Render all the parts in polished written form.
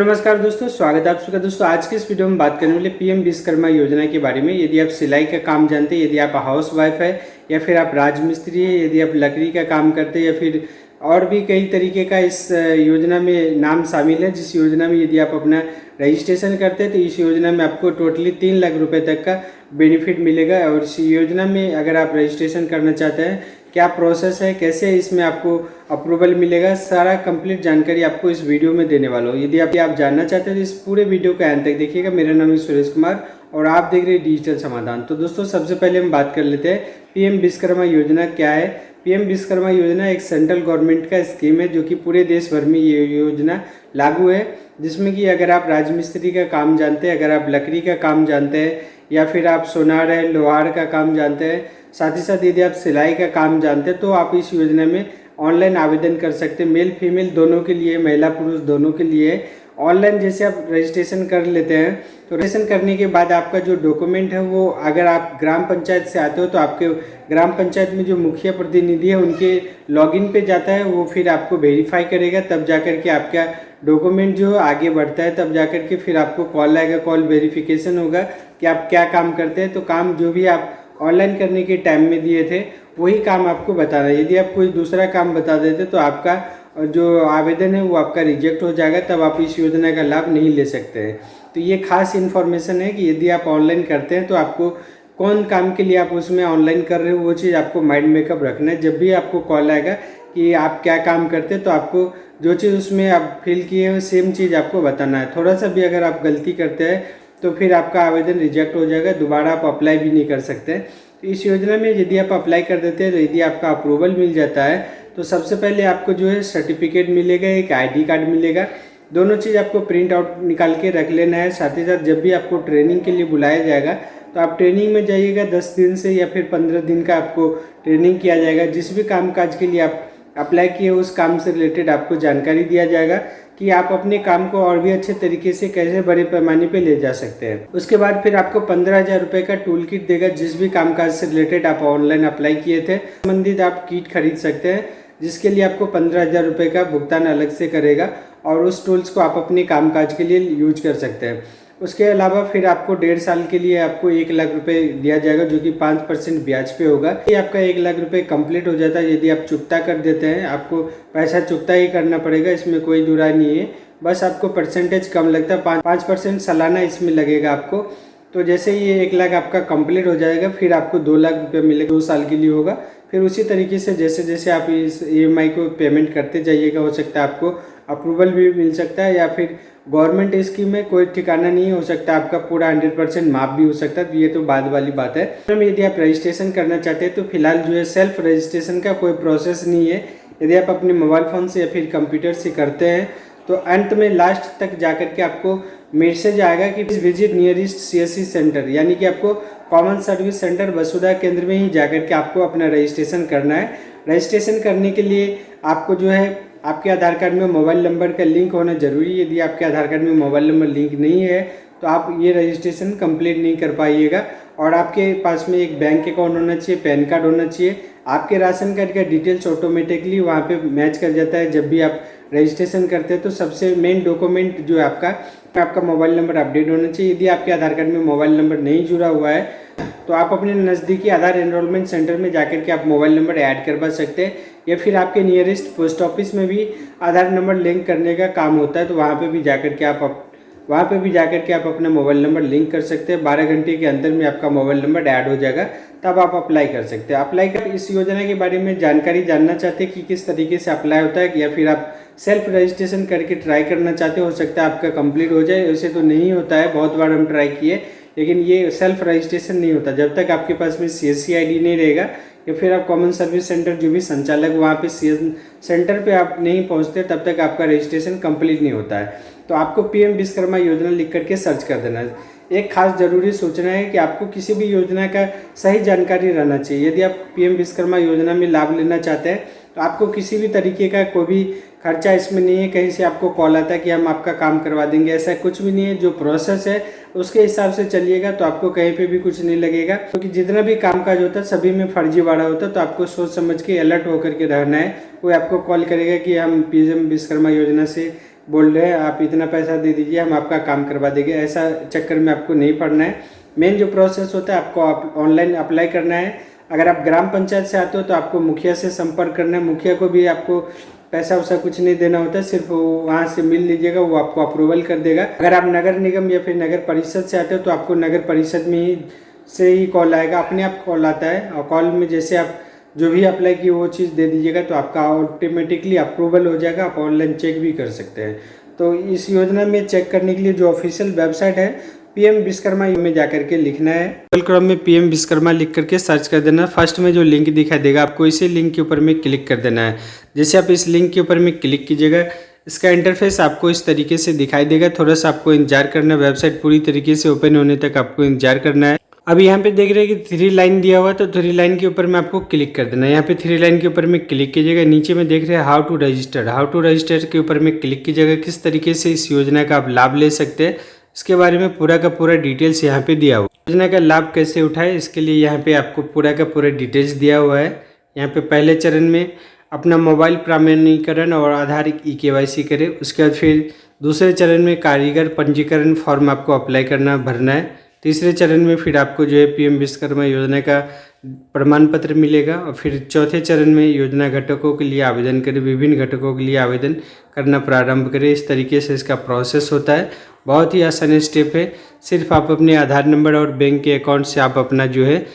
Hello नमस्कार दोस्तों, स्वागत है आप सबका। दोस्तों आज के इस वीडियो में बात करने वाले पीएम विश्वकर्मा योजना के बारे में। यदि आप सिलाई का काम जानते हैं, यदि आप हाउस वाइफ है या फिर आप राजमिस्त्री है, यदि आप लकड़ी का काम करते हैं या फिर और भी कई तरीके का इस योजना में नाम शामिल है, जिस योजना में यदि आप अपना रजिस्ट्रेशन करते हैं तो इस योजना में आपको टोटली 3 लाख रुपए तक का बेनिफिट मिलेगा। और इस योजना में अगर आप रजिस्ट्रेशन करना चाहते हैं, क्या प्रोसेस है, कैसे इसमें आपको अप्रूवल मिलेगा, सारा कंप्लीट जानकारी आपको इस वीडियो में देने वाला हूँ। यदि आप जानना चाहते हैं तो इस पूरे वीडियो का अंत तक देखिएगा। मेरा नाम है सुरेश कुमार और आप देख रहे हैं डिजिटल समाधान। तो दोस्तों सबसे पहले हम बात कर लेते हैं पीएम विश्वकर्मा योजना क्या है। पीएम विश्वकर्मा योजना एक सेंट्रल गवर्नमेंट का स्कीम है जो कि पूरे देश भर में ये योजना लागू है, जिसमें कि अगर आप राजमिस्त्री का काम जानते हैं, अगर आप लकड़ी का काम जानते हैं या फिर आप सोनार है, लोहार का काम जानते हैं, साथ ही साथ यदि आप सिलाई का काम जानते हैं तो आप इस योजना में ऑनलाइन आवेदन कर सकते हैं। मेल फीमेल दोनों के लिए, महिला पुरुष दोनों के लिए ऑनलाइन जैसे आप रजिस्ट्रेशन कर लेते हैं तो रजिस्ट्रेशन करने के बाद आपका जो डॉक्यूमेंट है वो, अगर आप ग्राम पंचायत से आते हो तो आपके ग्राम पंचायत में जो मुखिया प्रतिनिधि है उनके लॉगिन पे जाता है, वो फिर आपको वेरीफाई करेगा, तब जाकर के आपका डॉक्यूमेंट जो आगे बढ़ता है, तब जाकर के फिर आपको कॉल आएगा, कॉल वेरिफिकेशन होगा कि आप क्या काम करते हैं। तो काम जो भी आप ऑनलाइन करने के टाइम में दिए थे वही काम आपको बताना है। यदि आप कोई दूसरा काम बता देते तो आपका जो आवेदन है वो आपका रिजेक्ट हो जाएगा, तब आप इस योजना का लाभ नहीं ले सकते हैं। तो ये खास इन्फॉर्मेशन है कि यदि आप ऑनलाइन करते हैं तो आपको कौन काम के लिए आप उसमें ऑनलाइन कर रहे हो वो चीज़ आपको माइंड मेकअप रखना है। जब भी आपको कॉल आएगा कि आप क्या काम करते हैं तो आपको जो चीज़ उसमें आप फिल किए हो सेम चीज़ आपको बताना है। थोड़ा सा भी अगर आप गलती करते हैं तो फिर आपका आवेदन रिजेक्ट हो जाएगा, दोबारा आप अप्लाई भी नहीं कर सकते। तो इस योजना में यदि आप अप्लाई कर देते हैं तो यदि आपका अप्रूवल मिल जाता है तो सबसे पहले आपको जो है सर्टिफिकेट मिलेगा, एक आईडी कार्ड मिलेगा। दोनों चीज़ आपको प्रिंट आउट निकाल के रख लेना है। साथ ही साथ जब भी आपको ट्रेनिंग के लिए बुलाया जाएगा तो आप ट्रेनिंग में जाइएगा। 10 दिन से या फिर 15 दिन का आपको ट्रेनिंग किया जाएगा। जिस भी कामकाज के लिए आप अप्लाई किए उस काम से रिलेटेड आपको जानकारी दिया जाएगा कि आप अपने काम को और भी अच्छे तरीके से कैसे बड़े पैमाने पे ले जा सकते हैं। उसके बाद फिर आपको 15,000 रुपये का टूल किट देगा। जिस भी कामकाज से रिलेटेड आप ऑनलाइन अप्लाई किए थे संबंधित आप किट खरीद सकते हैं, जिसके लिए आपको 15,000 रुपये का भुगतान अलग से करेगा और उस टूल्स को आप अपने कामकाज के लिए यूज कर सकते हैं। उसके अलावा फिर आपको 1.5 साल के लिए आपको 1 लाख रुपए दिया जाएगा, जो कि 5% ब्याज पे होगा। ये आपका 1 लाख रुपए कंप्लीट हो जाता है। यदि आप चुकता कर देते हैं, आपको पैसा चुकता ही करना पड़ेगा, इसमें कोई दुराई नहीं है। बस आपको परसेंटेज कम लगता है, 5% सालाना इसमें लगेगा आपको। तो जैसे ये 1 लाख आपका कंप्लीट हो जाएगा फिर आपको 2 लाख रुपये मिलेगा, 2 साल के लिए होगा। फिर उसी तरीके से जैसे जैसे आप इस EMI को पेमेंट करते जाइएगा, हो सकता है आपको अप्रूवल भी मिल सकता है या फिर गवर्नमेंट स्कीम में कोई ठिकाना नहीं हो सकता, आपका पूरा 100% माफ भी हो सकता है। तो ये तो बाद वाली बात है। यदि आप रजिस्ट्रेशन करना चाहते हैं तो फिलहाल जो है सेल्फ रजिस्ट्रेशन का कोई प्रोसेस नहीं है। यदि आप अपने मोबाइल फ़ोन से या फिर कंप्यूटर से करते हैं तो अंत में लास्ट तक जाकर के आपको मैसेज आएगा कि विजिट नियरेस्ट CSC सेंटर, यानी कि आपको कॉमन सर्विस सेंटर वसुधा केंद्र में ही जाकर के आपको अपना रजिस्ट्रेशन करना है। रजिस्ट्रेशन करने के लिए आपको जो है आपके आधार कार्ड में मोबाइल नंबर का लिंक होना जरूरी है। यदि आपके आधार कार्ड में मोबाइल नंबर लिंक नहीं है तो आप ये रजिस्ट्रेशन कंप्लीट नहीं कर पाइएगा। और आपके पास में एक बैंक अकाउंट होना चाहिए, पैन कार्ड होना चाहिए। आपके राशन कार्ड का डिटेल्स ऑटोमेटिकली वहाँ पे मैच कर जाता है जब भी आप रजिस्ट्रेशन करते हैं। तो सबसे मेन डॉक्यूमेंट जो है आपका मोबाइल नंबर अपडेट होना चाहिए। यदि आपके आधार कार्ड में मोबाइल नंबर नहीं जुड़ा हुआ है तो आप अपने नज़दीकी आधार एनरोलमेंट सेंटर में जाकर के आप मोबाइल नंबर ऐड करवा सकते हैं, या फिर आपके नियरेस्ट पोस्ट ऑफिस में भी आधार नंबर लिंक करने का काम होता है। तो वहाँ पे भी जाकर के आप अपना मोबाइल नंबर लिंक कर सकते हैं। 12 घंटे के अंदर में आपका मोबाइल नंबर ऐड हो जाएगा, तब आप अप्लाई कर सकते हैं। अप्लाई कर इस योजना के बारे में जानकारी जानना चाहते हैं कि किस तरीके से अप्लाई होता है, या फिर आप सेल्फ रजिस्ट्रेशन करके ट्राई करना चाहते हो सकता है आपका कंप्लीट हो जाए। वैसे तो नहीं होता है, बहुत बार हम ट्राई किए, लेकिन ये सेल्फ रजिस्ट्रेशन नहीं होता जब तक आपके पास में CSC ID नहीं रहेगा, या फिर आप कॉमन सर्विस सेंटर जो भी संचालक वहाँ पे सेंटर पे आप नहीं पहुँचते तब तक आपका रजिस्ट्रेशन कंप्लीट नहीं होता है। तो आपको पीएम विश्वकर्मा योजना लिख करके सर्च कर देना है। एक खास जरूरी सूचना है कि आपको किसी भी योजना का सही जानकारी रहना चाहिए। यदि आप पीएम विश्वकर्मा योजना में लाभ लेना चाहते हैं तो आपको किसी भी तरीके का कोई भी खर्चा इसमें नहीं है। कहीं से आपको कॉल आता है कि हम आपका काम करवा देंगे, ऐसा कुछ भी नहीं है। जो प्रोसेस है उसके हिसाब से चलिएगा तो आपको कहीं पे भी कुछ नहीं लगेगा, क्योंकि जितना भी कामकाज होता है सभी में फर्जीवाड़ा होता है। तो आपको सोच समझ के अलर्ट होकर के रहना है। कोई आपको कॉल करेगा कि हम पीएम विश्वकर्मा योजना से बोल रहे हैं आप इतना पैसा दे दीजिए हम आपका काम करवा देंगे, ऐसा चक्कर में आपको नहीं पड़ना है। मेन जो प्रोसेस होता है आपको ऑनलाइन अप्लाई करना है। अगर आप ग्राम पंचायत से आते हो तो आपको मुखिया से संपर्क करना है। मुखिया को भी आपको पैसा वैसा कुछ नहीं देना होता है, सिर्फ वहाँ से मिल लीजिएगा, वो आपको अप्रूवल कर देगा। अगर आप नगर निगम या फिर नगर परिषद से आते हो तो आपको नगर परिषद में ही कॉल आएगा, अपने आप कॉल आता है। और कॉल में जैसे आप जो भी अप्लाई की वो चीज़ दे दीजिएगा तो आपका ऑटोमेटिकली अप्रूवल हो जाएगा। आप ऑनलाइन चेक भी कर सकते हैं। तो इस योजना में चेक करने के लिए जो ऑफिशियल वेबसाइट है पीएम विश्वकर्मा में जाकर के लिखना है। गूगल क्रोम में पीएम विश्वकर्मा लिख करके सर्च कर देना। फर्स्ट में जो लिंक दिखाई देगा आपको इसी लिंक के ऊपर में क्लिक कर देना है। जैसे आप इस लिंक के ऊपर में क्लिक कीजिएगा इसका इंटरफेस आपको इस तरीके से दिखाई देगा। थोड़ा सा आपको इंतजार करना है, वेबसाइट पूरी तरीके से ओपन होने तक आपको इंतजार करना है। अभी यहाँ पे देख रहे हैं कि 3 लाइन दिया हुआ, तो 3 लाइन के ऊपर में आपको क्लिक कर देना है। यहाँ पे 3 लाइन के ऊपर में क्लिक कीजिएगा। नीचे में देख रहे हैं हाउ टू रजिस्टर के ऊपर में क्लिक कीजिएगा। किस तरीके से इस योजना का आप लाभ ले सकते हैं इसके बारे में पूरा का पूरा डिटेल्स यहाँ पे दिया हुआ। योजना का लाभ कैसे उठाए इसके लिए यहाँ पे आपको पूरा का पूरा डिटेल्स दिया हुआ है। यहाँ पे पहले चरण में अपना मोबाइल प्रमाणीकरण और आधार KYC करें। उसके बाद फिर दूसरे चरण में कारीगर पंजीकरण फॉर्म आपको अप्लाई भरना है। तीसरे चरण में फिर आपको जो है पीएम विश्वकर्मा योजना का प्रमाण पत्र मिलेगा। और फिर चौथे चरण में योजना घटकों के लिए आवेदन करें, विभिन्न घटकों के लिए आवेदन करना प्रारंभ करें। इस तरीके से इसका प्रोसेस होता है। बहुत ही आसान स्टेप है। सिर्फ आप अपने आधार नंबर और बैंक के अकाउंट से आप अपना जो है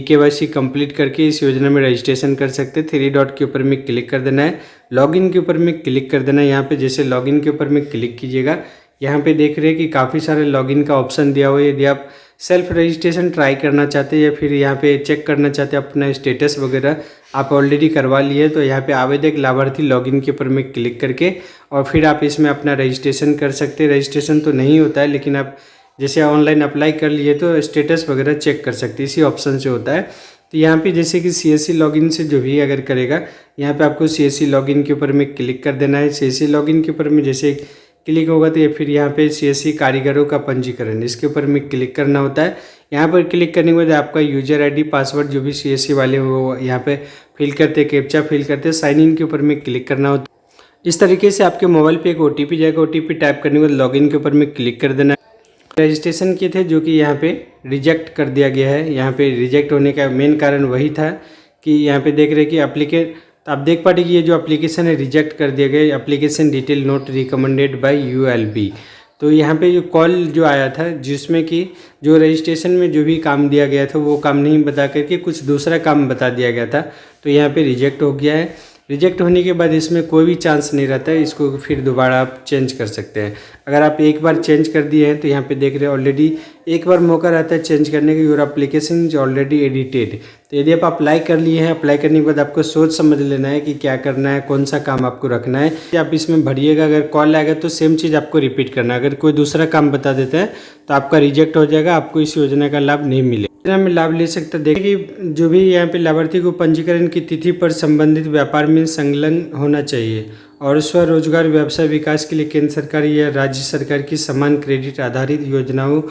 KYC कंप्लीट करके इस योजना में रजिस्ट्रेशन कर सकते हैं। 3 डॉट के ऊपर में क्लिक कर देना है, लॉगिन के ऊपर में क्लिक कर देना है। यहाँ पे जैसे लॉगिन के ऊपर में क्लिक कीजिएगा यहाँ पे देख रहे हैं कि काफ़ी सारे लॉगिन का ऑप्शन दिया हुआ है। यदि आप सेल्फ रजिस्ट्रेशन ट्राई करना चाहते हैं या फिर यहाँ पे चेक करना चाहते हैं अपना स्टेटस वगैरह आप ऑलरेडी करवा लिए तो यहाँ पे आवेदक लाभार्थी लॉगिन के ऊपर में क्लिक करके और फिर आप इसमें अपना रजिस्ट्रेशन कर सकते हैं। रजिस्ट्रेशन तो नहीं होता है लेकिन आप जैसे ऑनलाइन अप्लाई कर लिए तो स्टेटस वगैरह चेक कर सकते हैं, इसी ऑप्शन से होता है। तो यहाँ पे जैसे कि CSC लॉगिन से जो भी अगर करेगा यहाँ पे आपको CSC लॉगिन के ऊपर में क्लिक कर देना है। CSC लॉगिन के ऊपर में जैसे क्लिक होगा तो ये फिर यहाँ पे CSC कारीगरों का पंजीकरण इसके ऊपर में क्लिक करना होता है। यहाँ पर क्लिक करने के बाद आपका यूजर ID पासवर्ड जो भी CSC वाले वो यहाँ पे फिल करते, कैप्चा फिल करते, साइन इन के ऊपर में क्लिक करना होता है। इस तरीके से आपके मोबाइल पे एक OTP जाएगा। OTP टाइप करने के बाद लॉगिन के ऊपर में क्लिक कर देना है। रजिस्ट्रेशन किए थे जो कि यहाँ पे रिजेक्ट कर दिया गया है। यहाँ पे रिजेक्ट होने का मेन कारण वही था कि यहाँ पे देख रहे कि तो आप देख पाते कि ये जो एप्लीकेशन है रिजेक्ट कर दिया गया, application detail note recommended by ULB। तो यहाँ पे जो कॉल जो आया था जिसमें कि जो रजिस्ट्रेशन में जो भी काम दिया गया था वो काम नहीं बता करके कुछ दूसरा काम बता दिया गया था, तो यहाँ पे रिजेक्ट हो गया है। रिजेक्ट होने के बाद इसमें कोई भी चांस नहीं रहता है, इसको फिर दोबारा आप चेंज कर सकते हैं। अगर आप एक बार चेंज कर दिए हैं तो यहाँ पे देख रहे हैं ऑलरेडी एक बार मौका रहता है चेंज करने का। Your application is already edited. तो यदि आप अप्लाई कर लिए हैं, अप्लाई करने के बाद आपको सोच समझ लेना है कि क्या करना है, कौन सा काम आपको रखना है। आप इसमें भरिएगा, अगर कॉल आएगा तो सेम चीज़ आपको रिपीट करना है। अगर कोई दूसरा काम बता देता है तो आपका रिजेक्ट हो जाएगा, आपको इस योजना का लाभ नहीं मिलेगा। योजना में लाभ ले सकते हैं। देखिए कि जो भी यहाँ पे लाभार्थी को पंजीकरण की तिथि पर संबंधित व्यापार में संलग्न होना चाहिए और स्वरोजगार व्यवसाय विकास के लिए केंद्र सरकार या राज्य सरकार की समान क्रेडिट आधारित योजनाओं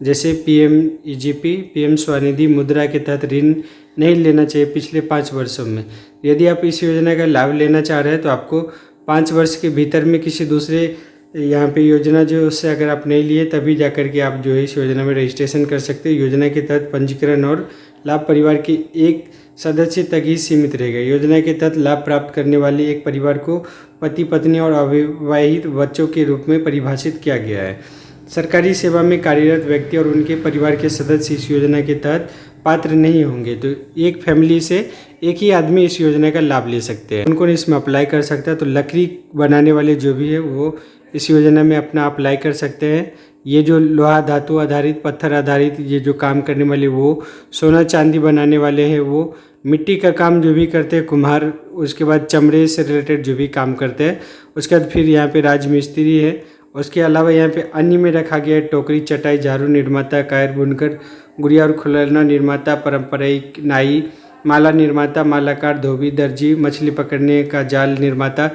जैसे PMEGP, PM स्वनिधि मुद्रा के तहत ऋण नहीं लेना चाहिए पिछले 5 वर्षों में। यदि आप इस योजना का लाभ लेना चाह रहे हैं तो आपको 5 वर्ष के भीतर में किसी दूसरे यहाँ पे योजना जो उससे अगर आप नहीं लिए तभी जाकर के आप जो है इस योजना में रजिस्ट्रेशन कर सकते हैं। योजना के तहत पंजीकरण और लाभ परिवार के एक सदस्य तक ही सीमित रहेगा। योजना के तहत लाभ प्राप्त करने वाले एक परिवार को पति पत्नी और अविवाहित बच्चों के रूप में परिभाषित किया गया है। सरकारी सेवा में कार्यरत व्यक्ति और उनके परिवार के सदस्य इस योजना के तहत पात्र नहीं होंगे, तो एक फैमिली से एक ही आदमी इस योजना का लाभ ले सकते हैं। उनको इसमें अप्लाई कर सकता है। तो लकड़ी बनाने वाले जो भी है वो इस योजना में अपना अप्लाई कर सकते हैं। ये जो लोहा धातु आधारित, पत्थर आधारित ये जो काम करने वाले, वो सोना चांदी बनाने वाले हैं, वो मिट्टी का काम जो भी करते हैं कुम्हार, उसके बाद चमड़े से रिलेटेड जो भी काम करते हैं, उसके बाद फिर यहाँ पे राजमिस्त्री है। उसके अलावा यहाँ पे अन्य में रखा गया है टोकरी, चटाई, झाड़ू निर्माता, कायर बुनकर, गुड़िया और खिलौना निर्माता, पारंपरिक नाई, माला निर्माता, मालाकार, धोबी, दर्जी, मछली पकड़ने का जाल निर्माता।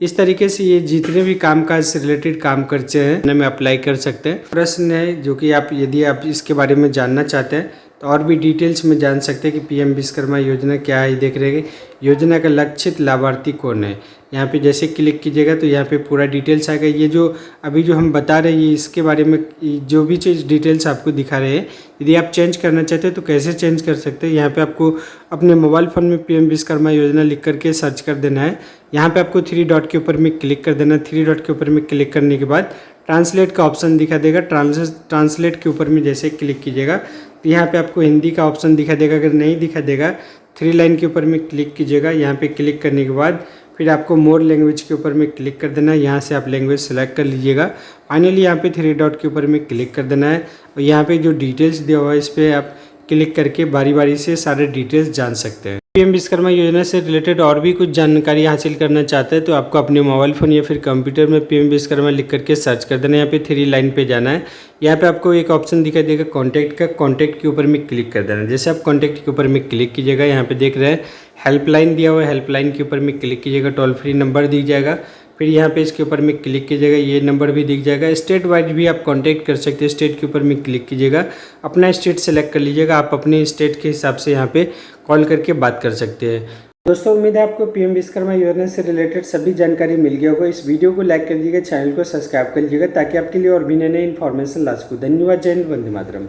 इस तरीके से ये जितने भी कामकाज से रिलेटेड काम करते हैं में अप्लाई कर सकते हैं। प्रश्न है जो कि आप यदि आप इसके बारे में जानना चाहते हैं तो और भी डिटेल्स में जान सकते हैं कि पीएम विश्वकर्मा योजना क्या है। देख रहे हैं योजना का लक्षित लाभार्थी कौन है। यहाँ पे जैसे क्लिक कीजिएगा तो यहाँ पे पूरा डिटेल्स आएगा। ये जो अभी जो हम बता रहे हैं ये इसके बारे में जो भी चीज़ डिटेल्स आपको दिखा रहे हैं, यदि आप चेंज करना चाहते हैं तो कैसे चेंज कर सकते हैं। यहाँ पे आपको अपने मोबाइल फ़ोन में पीएम विश्वकर्मा योजना लिख करके सर्च कर देना है। यहाँ पे आपको 3 डॉट के ऊपर में क्लिक कर देना है। 3 डॉट के ऊपर में क्लिक करने के बाद ट्रांसलेट का ऑप्शन दिखा देगा। ट्रांसलेट के ऊपर में जैसे क्लिक कीजिएगा तो यहाँ पे आपको हिंदी का ऑप्शन दिखा देगा। अगर नहीं दिखा देगा 3 लाइन के ऊपर में क्लिक कीजिएगा। यहाँ पे क्लिक करने के बाद फिर आपको मोर लैंग्वेज के ऊपर में क्लिक कर देना है। यहाँ से आप लैंग्वेज सेलेक्ट कर लीजिएगा। फाइनली यहाँ पे 3 डॉट के ऊपर में क्लिक कर देना है और यहाँ पे जो डिटेल्स दिया हुआ है इस पर आप क्लिक करके बारी बारी से सारे डिटेल्स जान सकते हैं। पीएम विश्वकर्मा योजना से रिलेटेड और भी कुछ जानकारी हासिल करना चाहते हैं तो आपको अपने मोबाइल फ़ोन या फिर कंप्यूटर में पीएम विश्वकर्मा लिख करके सर्च कर देना है। यहाँ पे 3 लाइन पे जाना है। यहाँ पे आपको एक ऑप्शन दिखाई देगा कॉन्टैक्ट का। कॉन्टैक्ट के ऊपर में क्लिक कर देना है। जैसे आप कॉन्टैक्ट के ऊपर में क्लिक कीजिएगा यहाँ पे देख रहे हैं हेल्पलाइन दिया हुआ है। हेल्पलाइन के ऊपर में क्लिक कीजिएगा, टोल फ्री नंबर दिख जाएगा। फिर यहाँ पे इसके ऊपर में क्लिक कीजिएगा, ये नंबर भी दिख जाएगा। स्टेट वाइज भी आप कांटेक्ट कर सकते हैं। स्टेट के ऊपर में क्लिक कीजिएगा, अपना स्टेट सेलेक्ट कर लीजिएगा। आप अपने स्टेट के हिसाब से यहाँ पे कॉल करके बात कर सकते हैं। दोस्तों उम्मीद है आपको पीएम विश्वकर्मा योजना से रिलेटेड सभी जानकारी मिल गया होगा। इस वीडियो को लाइक कर दीजिएगा, चैनल को सब्सक्राइब कर लीजिएगा ताकि आपके लिए और भी नए नए इन्फॉर्मेशन ला सकूँ। धन्यवाद। जय हिंद, वंदे मातरम।